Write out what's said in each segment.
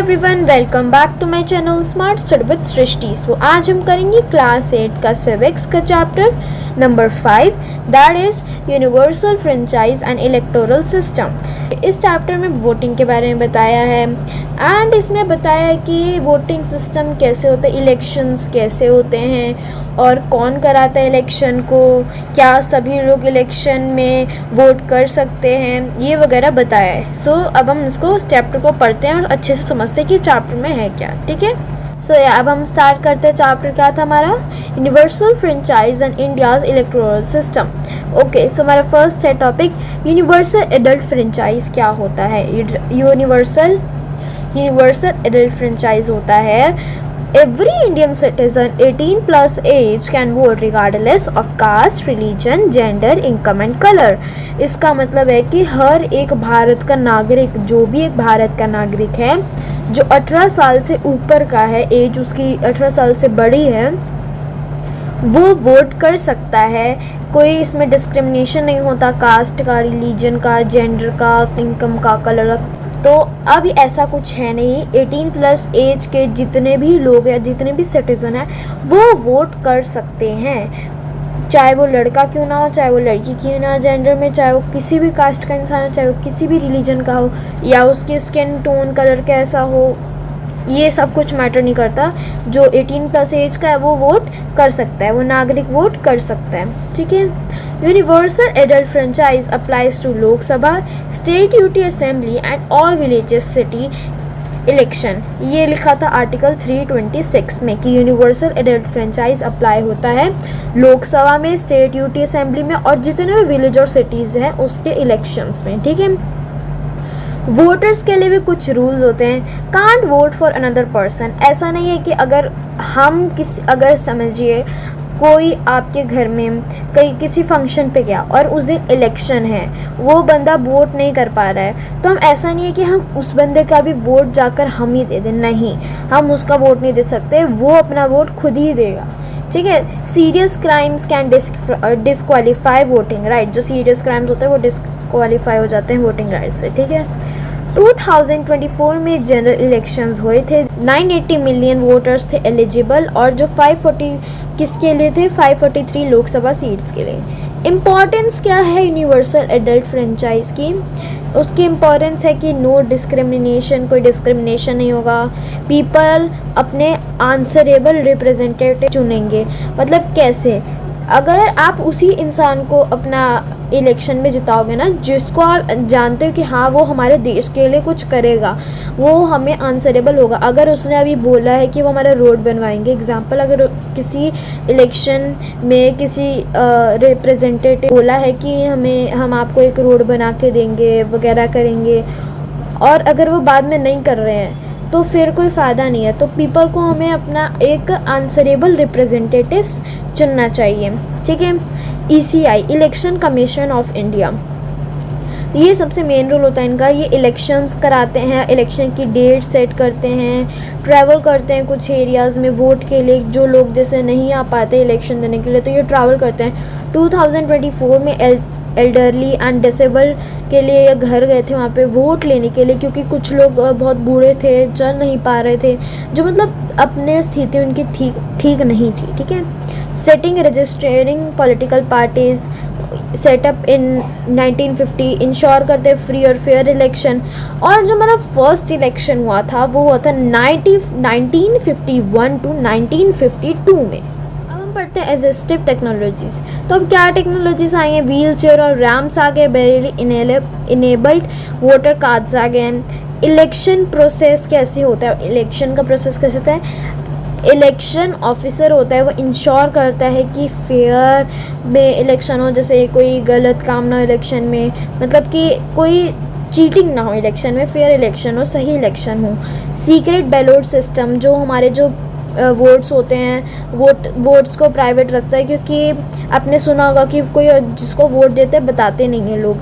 Everyone, welcome back to my channel smart study with Srishti. So आज हम करेंगे class 8 का सिविक्स का chapter number 5, that is universal franchise and electoral system. इस chapter में voting के बारे में बताया है एंड इसमें बताया है कि वोटिंग सिस्टम कैसे होता है, इलेक्शंस कैसे होते हैं और कौन कराता है इलेक्शन को, क्या सभी लोग इलेक्शन में वोट कर सकते हैं, ये वगैरह बताया है। सो अब हम इसको इस चैप्टर को पढ़ते हैं और अच्छे से समझते हैं कि चैप्टर में है क्या। ठीक है, सो अब हम स्टार्ट करते हैं। चैप्टर क्या था हमारा, universal franchise and India's electoral system. Okay, so हमारा फर्स्ट है टॉपिक यूनिवर्सल एडल्ट फ्रेंचाइज क्या होता है। यूनिवर्सल एडल्ट फ्रेंचाइज होता है Every Indian citizen 18 plus age can vote regardless of caste, religion, gender, income and color। इसका मतलब है कि हर एक भारत का नागरिक, जो भी एक भारत का नागरिक है जो 18 साल से ऊपर का है, एज उसकी 18 साल से बड़ी है, वो वोट कर सकता है। कोई इसमें डिस्क्रिमिनेशन नहीं होता कास्ट का, रिलीजन का, जेंडर का, इनकम का, कलर का। तो अब ऐसा कुछ है नहीं। 18 प्लस एज के जितने भी लोग हैं, जितने भी सिटीज़न हैं, वो वोट कर सकते हैं, चाहे वो लड़का क्यों ना हो, चाहे वो लड़की क्यों ना हो, जेंडर में चाहे वो किसी भी कास्ट का इंसान हो, चाहे वो किसी भी रिलीजन का हो या उसकी स्किन टोन कलर कैसा हो, ये सब कुछ मैटर नहीं करता। जो 18 प्लस एज का है वो वोट कर सकता है, वो नागरिक वोट कर सकता है। ठीक है, universal adult franchise applies to Lok Sabha, state UT assembly and all villages city election. ये लिखा था आर्टिकल 326 में कि यूनिवर्सल एडल्ट फ्रेंचाइज अप्लाई होता है लोकसभा में, स्टेट यूटी असेंबली में और जितने भी विलेज और सिटीज़ हैं उसके इलेक्शंस में। ठीक है, वोटर्स के लिए भी कुछ रूल्स होते हैं। Can't vote for another person. ऐसा नहीं है कि अगर समझिए कोई आपके घर में कहीं किसी फंक्शन पे गया और उस दिन इलेक्शन है, वो बंदा वोट नहीं कर पा रहा है, तो हम ऐसा नहीं है कि हम उस बंदे का भी वोट जाकर हम ही दे दें, नहीं, हम उसका वोट नहीं दे सकते, वो अपना वोट खुद ही देगा। ठीक है, serious crimes can disqualify voting right. जो सीरियस क्राइम्स होते हैं वो डिस्क्वालीफाई हो जाते हैं वोटिंग राइट से। ठीक है, 2024 में जनरल इलेक्शंस हुए थे। 980 मिलियन वोटर्स थे एलिजिबल और जो 540 किसके लिए थे, 543 लोकसभा सीट्स के लिए। इम्पॉर्टेंस क्या है यूनिवर्सल एडल्ट फ्रेंचाइज की, उसकी इम्पॉर्टेंस है कि नो डिस्क्रिमिनेशन, कोई डिस्क्रिमिनेशन नहीं होगा। पीपल अपने आंसरेबल रिप्रेजेंटेटिव चुनेंगे। मतलब कैसे, अगर आप उसी इंसान को अपना इलेक्शन में जिताओगे ना जिसको आप जानते हो कि हाँ वो हमारे देश के लिए कुछ करेगा, वो हमें आंसरेबल होगा। अगर उसने अभी बोला है कि वो हमारा रोड बनवाएंगे, एग्जांपल अगर किसी इलेक्शन में किसी रिप्रेजेंटेटिव बोला है कि हम आपको एक रोड बना के देंगे वगैरह करेंगे, और अगर वो बाद में नहीं कर रहे हैं तो फिर कोई फ़ायदा नहीं है। तो पीपल को हमें अपना एक आंसरेबल रिप्रेजेंटेटिव्स चुनना चाहिए। ठीक है, ECI election commission of India, ये सबसे मेन रोल होता है इनका। ये इलेक्शंस कराते हैं, इलेक्शन की डेट सेट करते हैं, ट्रैवल करते हैं कुछ एरियाज़ में वोट के लिए। जो लोग जैसे नहीं आ पाते इलेक्शन देने के लिए तो ये ट्रैवल करते हैं। 2024 में एल्डरली एंड डिसेबल के लिए ये घर गए थे वहाँ पे वोट लेने के लिए, क्योंकि कुछ लोग बहुत बूढ़े थे, चल नहीं पा रहे थे, जो मतलब अपने स्थिति उनकी ठीक नहीं थी। ठीक है, setting registering political parties setup in 1950, ensure करते फ्री और फेयर इलेक्शन। और जो हमारा फर्स्ट इलेक्शन हुआ था वो हुआ था 1951 टू 1952 में। पढ़ते हैं एसिस्टिव टेक्नोलॉजीज़। तो अब क्या टेक्नोलॉजीज़ आई हैं, व्हील चेयर और रैम्स आ गए, बेरली इनेबल्ड वोटर कार्ड्स आ गए हैं। इलेक्शन प्रोसेस कैसे होता है, इलेक्शन का प्रोसेस कैसे होता है, इलेक्शन ऑफिसर होता है वो इंश्योर करता है कि फेयर में इलेक्शन हो, जैसे कोई गलत काम ना हो इलेक्शन में, मतलब कि कोई चीटिंग ना हो इलेक्शन में, फेयर इलेक्शन हो, सही इलेक्शन हो। सीक्रेट बैलेट सिस्टम, जो हमारे जो वोट्स होते हैं, वोट्स को प्राइवेट रखता है, क्योंकि आपने सुना होगा कि कोई जिसको वोट देते हैं बताते नहीं हैं लोग।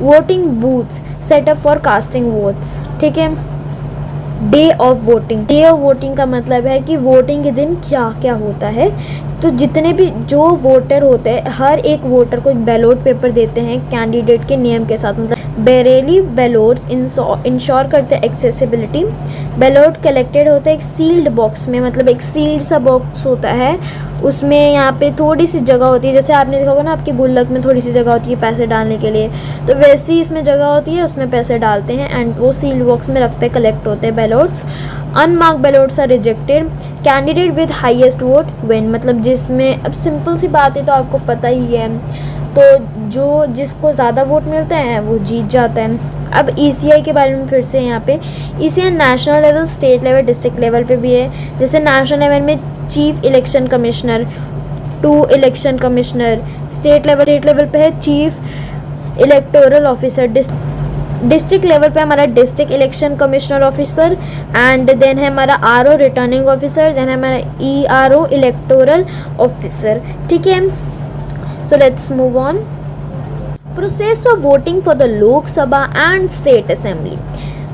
Voting booths setup for casting votes. ठीक है, day of voting, day of voting का मतलब है कि वोटिंग के दिन क्या क्या होता है, तो जितने भी जो वोटर होते हैं, हर एक वोटर को एक बैलेट पेपर देते हैं कैंडिडेट के नेम के साथ। मतलब बेरेली बैलेट्स इंश्योर करते हैं एक्सेसिबिलिटी। बैलेट कलेक्टेड होते हैं एक सील्ड बॉक्स में, मतलब एक सील्ड सा बॉक्स होता है, उसमें यहाँ पे थोड़ी सी जगह होती है, जैसे आपने देखा होगा ना आपकी गुल्लक में थोड़ी सी जगह होती है पैसे डालने के लिए, तो वैसी इसमें जगह होती है, उसमें पैसे डालते हैं एंड वो सील्ड बॉक्स में रखते हैं, कलेक्ट होते हैं ballots. Unmarked ballots are rejected. Candidate with highest vote win, मतलब जिसमें, अब सिंपल सी बात है तो आपको पता ही है, तो जो जिसको ज़्यादा वोट मिलते हैं वो जीत जाता है। अब ECI के बारे में फिर से यहाँ पे, ECI national level, state level, district level पे भी है। जैसे नेशनल लेवल में chief election commissioner, 2 election commissioner, state level पे है chief electoral officer, district level पे हमारा district election commissioner officer, and then है हमारा RO रिटर्निंग ऑफिसर, देन है हमारा ERO इलेक्टोरल ऑफिसर। ठीक है, so let's move on. Process of voting for the Lok Sabha and state assembly.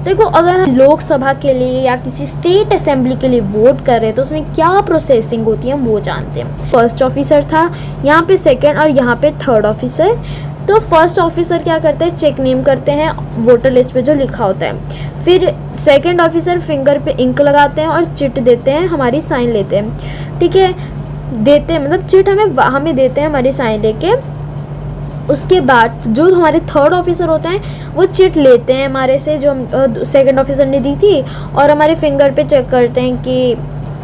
देखो, अगर हम लोकसभा के लिए या किसी स्टेट असेंबली के लिए वोट कर रहे हैं तो उसमें क्या प्रोसेसिंग होती है हम वो जानते हैं। फर्स्ट ऑफिसर था, यहाँ पे सेकंड और यहाँ पे थर्ड ऑफिसर। तो फर्स्ट ऑफिसर क्या करते हैं, चेक नेम करते हैं वोटर लिस्ट पे जो लिखा होता है। फिर सेकंड ऑफिसर फिंगर पे इंक लगाते हैं और चिट देते हैं, हमारी साइन लेते हैं। ठीक है, देते हैं मतलब चिट हमें देते हैं हमारी साइन लेके। उसके बाद जो हमारे थर्ड ऑफिसर होते हैं वो चिट लेते हैं हमारे से जो सेकंड ऑफिसर ने दी थी, और हमारे फिंगर पे चेक करते हैं कि,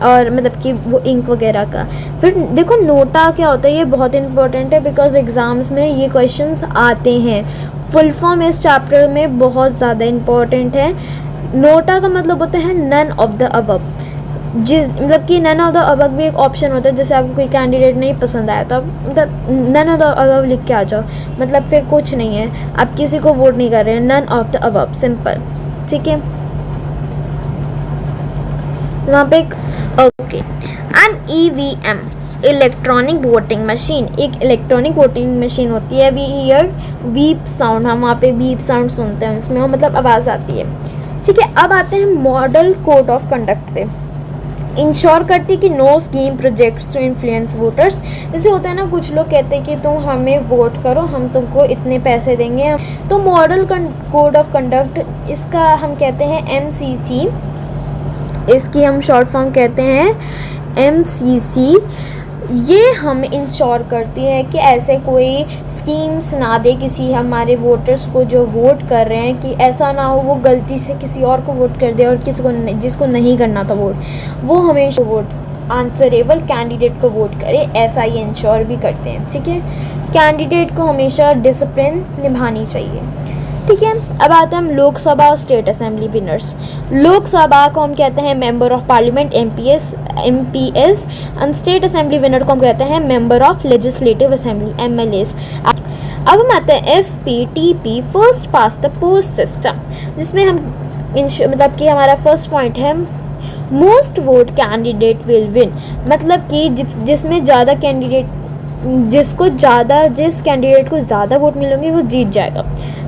और मतलब कि वो इंक वगैरह का। फिर देखो नोटा क्या होता है, ये बहुत इंपॉर्टेंट है बिकॉज एग्ज़ाम्स में ये क्वेश्चंस आते हैं। फुल फॉर्म इस चैप्टर में बहुत ज़्यादा इम्पॉर्टेंट है। नोटा का मतलब होता है नन ऑफ द अबव, मतलब कि नन ऑफ द अबव भी एक ऑप्शन होता है। जैसे आपको कोई कैंडिडेट नहीं पसंद आया तो आप मतलब नन ऑफ द अबव लिख के आ जाओ, मतलब फिर कुछ नहीं है, आप किसी को वोट नहीं कर रहे हैं, none of the above, simple. ठीक है, वहाँ पे एक okay. An EVM electronic voting machine, एक इलेक्ट्रॉनिक वोटिंग मशीन होती है। वी हियर बीप साउंड, हम वहाँ पे बीप साउंड सुनते हैं, उसमें मतलब आवाज़ आती है। ठीक है, अब आते हैं मॉडल कोड ऑफ कंडक्ट पे। इंश्योर करती है कि no scheme projects to influence voters. जैसे होता है ना, कुछ लोग कहते हैं कि तुम हमें वोट करो, हम तुमको इतने पैसे देंगे। तो मॉडल कोड ऑफ कंडक्ट, इसका हम कहते हैं MCC, इसकी हम शॉर्ट फॉर्म कहते हैं MCC। ये हम इंश्योर करती है कि ऐसे कोई स्कीम्स ना दे किसी हमारे वोटर्स को जो वोट कर रहे हैं, कि ऐसा ना हो वो गलती से किसी और को वोट कर दे और किसी को जिसको नहीं करना था वोट, वो हमेशा वोट आंसरेबल कैंडिडेट को वोट करे, ऐसा ये इंश्योर भी करते हैं। ठीक है, कैंडिडेट को हमेशा डिसिप्लिन निभानी चाहिए। ठीक है, अब आते हैं हम लोकसभा और स्टेट असेंबली विनर्स। लोकसभा को हम कहते हैं member of parliament MPs, and state assembly winner को हम कहते हैं member of legislative assembly MLAs। अब हम आते हैं FPTP, first pass the post system, जिसमें हम मतलब कि हमारा फर्स्ट पॉइंट है most vote candidate will win, मतलब कि जिसमें ज़्यादा कैंडिडेट, जिस कैंडिडेट को ज़्यादा वोट मिलेंगे वो जीत जाएगा।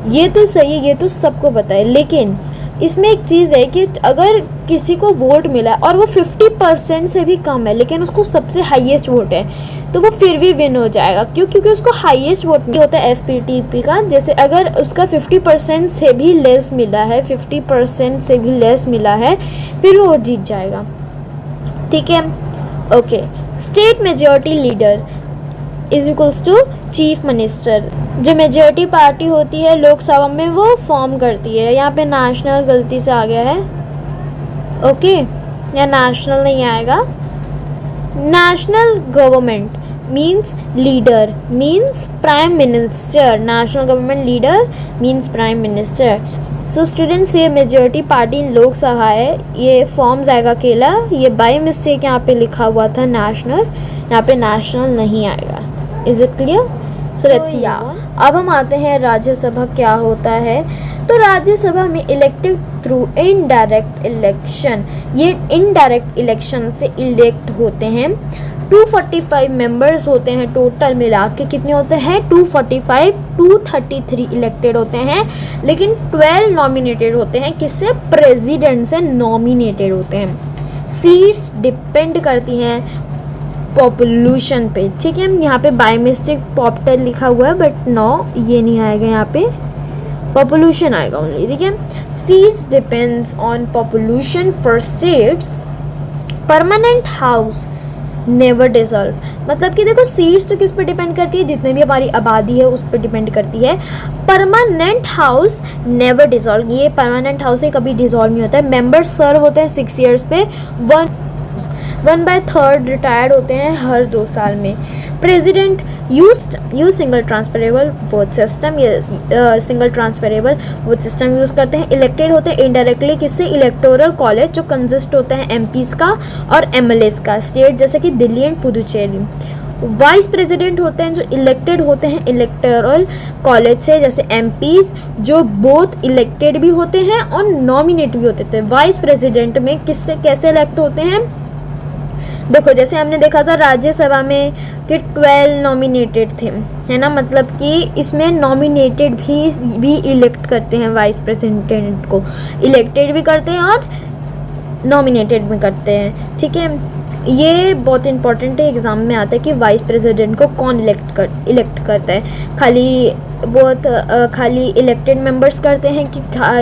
ये तो सही है, ये तो सबको पता है, लेकिन इसमें एक चीज़ है कि अगर किसी को वोट मिला और वो 50% से भी कम है लेकिन उसको सबसे हाईएस्ट वोट है तो वो फिर भी विन हो जाएगा। क्यों? क्योंकि उसको हाईएस्ट वोट होता है FPTP का। जैसे अगर उसका 50% से भी लेस मिला है, 50% से भी लेस मिला है, फिर वो जीत जाएगा। ठीक है, okay. State majority leader is equals to chief minister. जो मेजॉरिटी पार्टी होती है लोकसभा में वो फॉर्म करती है। यहाँ पे नेशनल गलती से आ गया है, ओके, या नेशनल नहीं आएगा। National government means leader means prime minister. National government leader means prime minister. So students, ये मेजॉरिटी पार्टी इन लोकसभा है, ये फॉर्म्स आएगा अकेला। ये बाय मिस्टेक यहाँ पे लिखा हुआ था नेशनल, यहाँ पे नेशनल नहीं आएगा। Is it clear? So let's या अब हम आते हैं राज्यसभा क्या होता है। तो राज्यसभा में इलेक्टेड थ्रू इनडायरेक्ट इलेक्शन, ये इनडायरेक्ट इलेक्शन से इलेक्ट होते हैं। 245 मेंबर्स होते हैं टोटल मिला के। कितने होते हैं? 245, 233 इलेक्टेड होते हैं, लेकिन 12 नॉमिनेटेड होते हैं। किससे? प्रेसिडेंट से नॉमिनेटेड होते हैं। सीट्स डिपेंड करती हैं पॉपुलेशन पे, ठीक है। यहाँ पे बाय मिस्टेक पॉप्टर लिखा हुआ है बट नो, ये नहीं आएगा, यहाँ पे पॉपुलेशन आएगा ओनली, ठीक है। Seats depends on population for states, permanent house never dissolve. मतलब कि देखो सीट्स तो किस पे डिपेंड करती है, जितने भी हमारी आबादी है उस पर डिपेंड करती है। परमानेंट हाउस नेवर डिसॉल्व, ये परमानेंट हाउस है कभी डिसॉल्व नहीं होता है। मेंबर्स सर्व होते हैं 6 ईयर्स पे, 1/3 रिटायर्ड होते हैं हर 2 साल में। President use single transferable vote system, ये single transferable vote system use करते हैं। इलेक्टेड होते हैं इनडायरेक्टली, किससे, इलेक्टोरल कॉलेज जो कंसिस्ट होता है एमपीज़ का और एमएलएस का, स्टेट जैसे कि Delhi and Puducherry. Vice president होते हैं जो इलेक्टेड होते हैं इलेक्टोरल कॉलेज से, जैसे एमपीज़ जो बोथ इलेक्टेड भी होते हैं और नॉमिनेट भी होते थे। वाइस प्रेसिडेंट में किससे कैसे इलेक्ट होते हैं, देखो जैसे हमने देखा था राज्यसभा में कि 12 नॉमिनेटेड थे, है ना, मतलब कि इसमें नॉमिनेटेड भी इलेक्ट करते हैं, वाइस प्रेसिडेंट को इलेक्टेड भी करते हैं और नॉमिनेटेड भी करते हैं, ठीक है। ये बहुत इंपॉर्टेंट है, एग्ज़ाम में आता है कि वाइस प्रेसिडेंट को कौन इलेक्ट करता है, खाली इलेक्टेड मेंबर्स करते हैं कि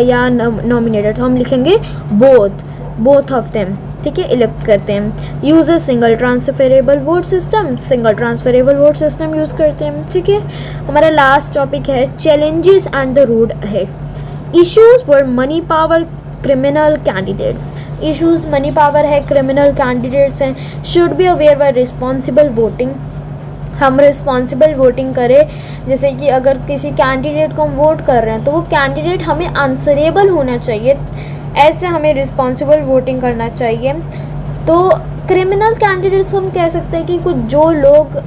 या नॉमिनेटेड, तो हम लिखेंगे बोथ ऑफ देम, ठीक है, इलेक्ट करते हैं। Use single transferable vote system use करते हैं, ठीक है। हमारा लास्ट टॉपिक है challenges and the road ahead. Issues for money power criminal candidates, issues money power है, क्रिमिनल कैंडिडेट्स हैं। Should be aware by responsible voting, हम रिस्पॉन्सिबल वोटिंग करें, जैसे कि अगर किसी कैंडिडेट को हम वोट कर रहे हैं तो वो कैंडिडेट हमें आंसरेबल होना चाहिए, ऐसे हमें रिस्पॉन्सिबल वोटिंग करना चाहिए। तो क्रिमिनल कैंडिडेट्स हम कह सकते हैं कि कुछ जो लोग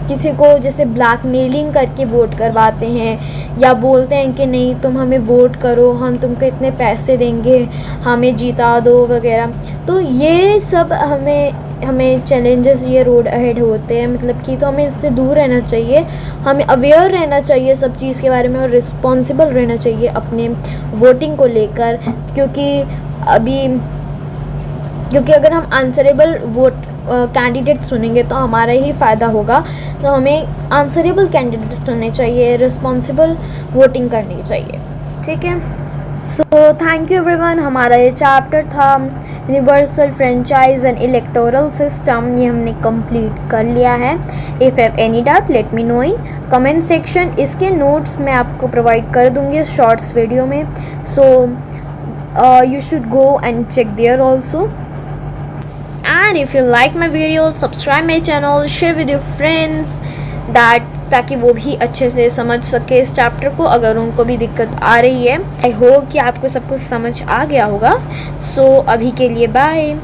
किसी को जैसे ब्लैकमेलिंग करके वोट करवाते हैं या बोलते हैं कि नहीं तुम हमें वोट करो, हम तुमको इतने पैसे देंगे, हमें जीता दो वगैरह, तो ये सब हमें चैलेंजेस ये रोड अहेड होते हैं, मतलब कि तो हमें इससे दूर रहना चाहिए, हमें अवेयर रहना चाहिए सब चीज़ के बारे में और रिस्पॉन्सिबल रहना चाहिए अपने वोटिंग को लेकर, क्योंकि अगर हम आंसरेबल वोट कैंडिडेट चुनेंगे तो हमारा ही फ़ायदा होगा, तो हमें आंसरेबल कैंडिडेट्स चुनने चाहिए, रिस्पॉन्सिबल वोटिंग करनी चाहिए, ठीक है। सो थैंक यू एवरीवन, हमारा ये चैप्टर था universal franchise and electoral system, ये हमने कंप्लीट कर लिया है। If have any doubt let me know in comment section, इसके नोट्स मैं आपको प्रोवाइड कर दूँगी शॉर्ट्स वीडियो में, so you should go and check there also. And if you like my videos, subscribe my channel, share with your friends ताकि वो भी अच्छे से समझ सके इस चैप्टर को, अगर उनको भी दिक्कत आ रही है। आई होप कि आपको सब कुछ समझ आ गया होगा। सो अभी के लिए बाय।